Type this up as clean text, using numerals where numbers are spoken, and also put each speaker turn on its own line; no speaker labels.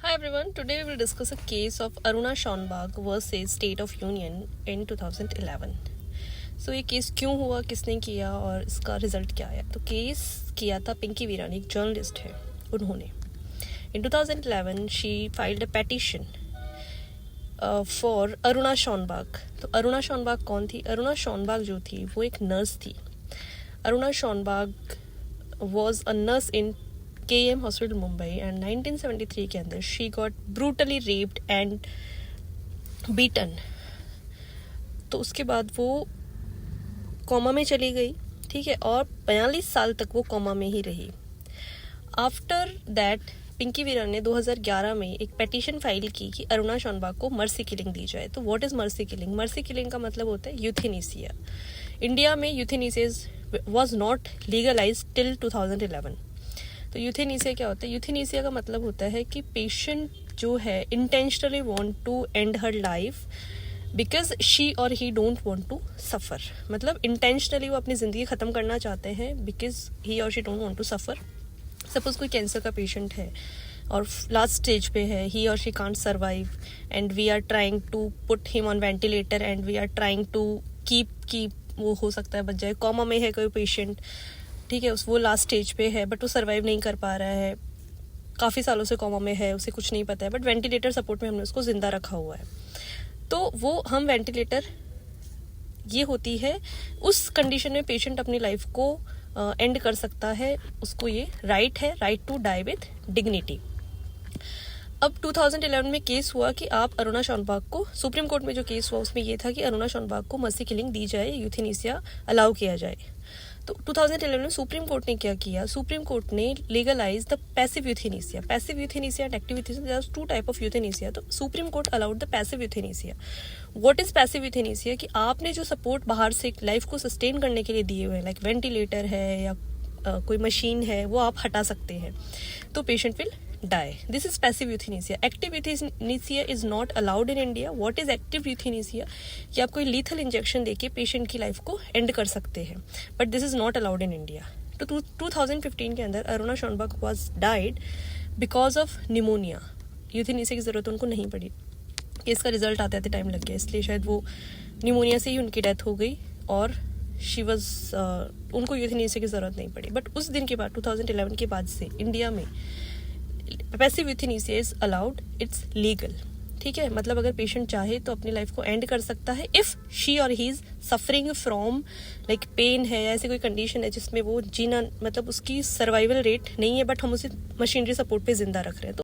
Hi everyone, today we will discuss a case of Aruna Schonbag versus State of Union in 2011. So ये case क्यों हुआ, किसने किया और इसका रिजल्ट क्या आया? तो केस किया था पिंकी वीरानी, एक जर्नलिस्ट है, उन्होंने in 2011 she filed a petition for Aruna शॉनबाग. तो अरुणा शॉनबाग कौन थी? अरुणा शॉनबाग जो थी वो एक नर्स थी. Aruna Shanbaug was a nurse in KM hospital Mumbai and 1973 के अंदर she got brutally raped and beaten. तो उसके बाद वो कोमा में चली गई, ठीक है, और 42 साल तक वो कोमा में ही रही. आफ्टर दैट पिंकी वीरानी ने 2011 में एक पेटिशन फाइल की कि अरुणा शॉनबाग को मर्सी किलिंग दी जाए. तो what is mercy killing? Mercy killing का मतलब होता है यूथेनेसिया. इंडिया में euthanasia was not legalised till 2011. तो यूथेनेसिया क्या होता है? यूथेनेसिया का मतलब होता है कि पेशेंट जो है intentionally want to end her life because she और he don't want to suffer. मतलब इंटेंशनली वो अपनी ज़िंदगी ख़त्म करना चाहते हैं because he or she don't want to suffer. Suppose कोई कैंसर का पेशेंट है और लास्ट स्टेज पे है, he or she can't survive and we are trying to put him on ventilator and we are trying to keep वो हो सकता है बच जाए. कोमा में है कोई पेशेंट, ठीक है, वो लास्ट स्टेज पे है बट वो सर्वाइव नहीं कर पा रहा है, काफ़ी सालों से कोमा में है, उसे कुछ नहीं पता है, बट वेंटिलेटर सपोर्ट में हमने उसको ज़िंदा रखा हुआ है. तो वो हम वेंटिलेटर ये होती है उस कंडीशन में पेशेंट अपनी लाइफ को एंड कर सकता है. उसको ये राइट है, right to die with dignity. अब 2011 में केस हुआ कि आप अरुणा शॉनबाग को, सुप्रीम कोर्ट में जो केस हुआ उसमें ये था कि अरुणा शॉनबाग को मर्सी किलिंग दी जाए, यूथेनेसिया अलाउ किया जाए. तो 2011 में सुप्रीम कोर्ट ने क्या किया? सुप्रीम कोर्ट ने legalise the passive euthanasia. Passive euthanasia and active euthanasia, there are two type of euthanasia. तो supreme court allowed the passive euthanasia. What is passive euthanasia? कि आपने जो सपोर्ट बाहर से लाइफ को सस्टेन करने के लिए दिए हुए हैं, लाइक वेंटिलेटर है या कोई मशीन है, वो आप हटा सकते हैं तो patient will die. This is passive euthanasia. Active euthanasia is not allowed in India. What is active euthanasia? कि आप कोई lethal injection देके पेशेंट की लाइफ को एंड कर सकते हैं, but this is not allowed in India. तो 2015 के अंदर Aruna Shanbaug was died because of pneumonia. Euthanasia की जरूरत उनको नहीं पड़ी. केस का रिजल्ट आते आते टाइम लग गया, इसलिए शायद वो निमोनिया से ही उनकी डेथ हो गई और शी वॉज उनको यूथेनेसिया की जरूरत नहीं पड़ी. बट उस दिन के बाद 2011 के बाद से इंडिया में passive euthanasia is allowed, it's legal. ठीक है, मतलब अगर पेशेंट चाहे तो अपनी लाइफ को एंड कर सकता है इफ शी और he is suffering from like pain है या ऐसी कोई कंडीशन है जिसमें वो जीना, मतलब उसकी सर्वाइवल रेट नहीं है बट हम उसे मशीनरी सपोर्ट पे जिंदा रख रहे हैं. तो